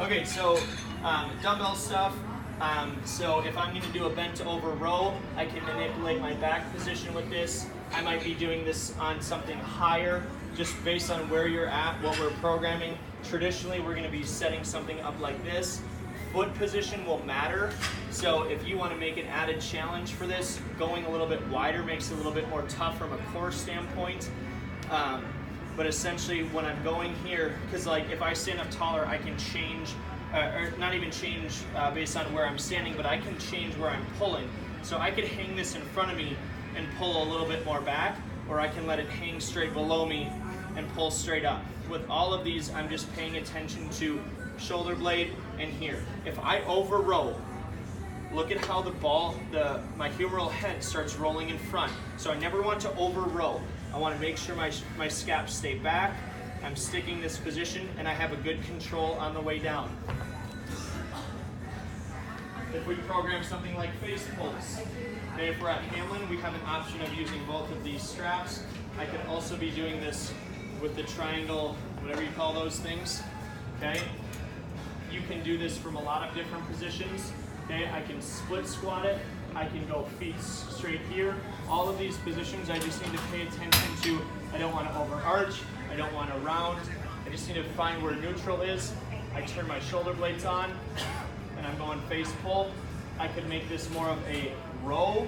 Okay, so dumbbell stuff. So if I'm going to do a bent over row, I can manipulate my back position with this. I might be doing this on something higher, just based on where you're at, what we're programming. Traditionally, we're going to be setting something up like this. Foot position will matter. So if you want to make an added challenge for this, going a little bit wider makes it a little bit more tough from a core standpoint. But essentially when I'm going here, because like if I stand up taller, I can change, or not even change based on where I'm standing, but I can change where I'm pulling. So I could hang this in front of me and pull a little bit more back, or I can let it hang straight below me and pull straight up. With all of these, I'm just paying attention to shoulder blade and here. If I over row, look at how the ball, my humeral head starts rolling in front. So I never want to over row. I want to make sure my scaps stay back, I'm sticking this position, and I have a good control on the way down. If we program something like face pulls, okay, if we're at Hamlin, we have an option of using both of these straps. I could also be doing this with the triangle, whatever you call those things, okay? You can do this from a lot of different positions, okay? I can split squat it, I can go feet straight here. All of these positions, I just need to pay attention to. I don't want to overarch, I don't want to round. I just need to find where neutral is. I turn my shoulder blades on, and I'm going face pull. I could make this more of a row,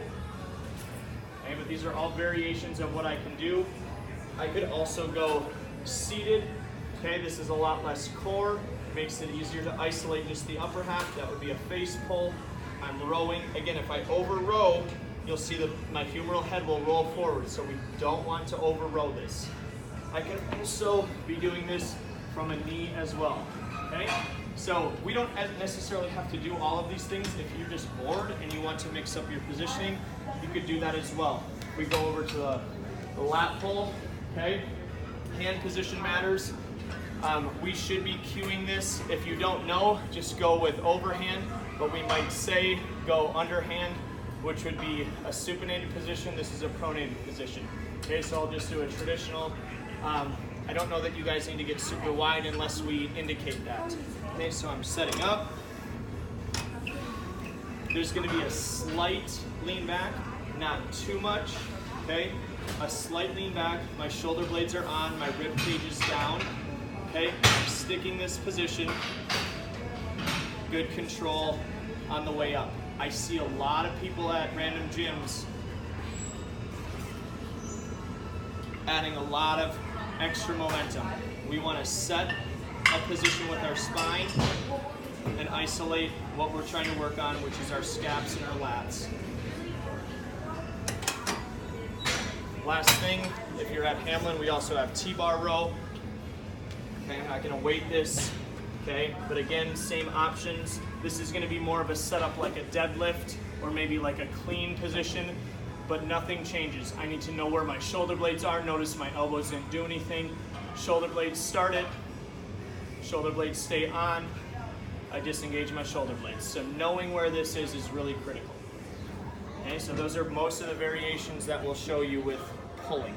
okay, but these are all variations of what I can do. I could also go seated, okay, this is a lot less core, makes it easier to isolate just the upper half. That would be a face pull. I'm rowing. Again, if I over row, you'll see that my humeral head will roll forward, so we don't want to over row this. I can also be doing this from a knee as well, okay? So we don't necessarily have to do all of these things. If you're just bored and you want to mix up your positioning, you could do that as well. We go over to the lat pull, okay? Hand position matters. We should be cueing this. If you don't know, just go with overhand, but we might say go underhand, which would be a supinated position. This is a pronated position. Okay, so I'll just do a traditional. I don't know that you guys need to get super wide unless we indicate that. Okay, so I'm setting up. There's gonna be a slight lean back, not too much, okay? A slight lean back, my shoulder blades are on, my rib cage is down, okay? I'm sticking this position, good control on the way up. I see a lot of people at random gyms adding a lot of extra momentum. We want to set a position with our spine and isolate what we're trying to work on, which is our scaps and our lats. Last thing, if you're at Hamlin, we also have T-bar row. Okay, I'm not going to weight this, okay? But again, same options. This is going to be more of a setup like a deadlift or maybe like a clean position, but nothing changes. I need to know where my shoulder blades are. Notice my elbows didn't do anything. Shoulder blades started, shoulder blades stay on. I disengage my shoulder blades. So knowing where this is really critical. Okay, so those are most of the variations that we'll show you with pulling.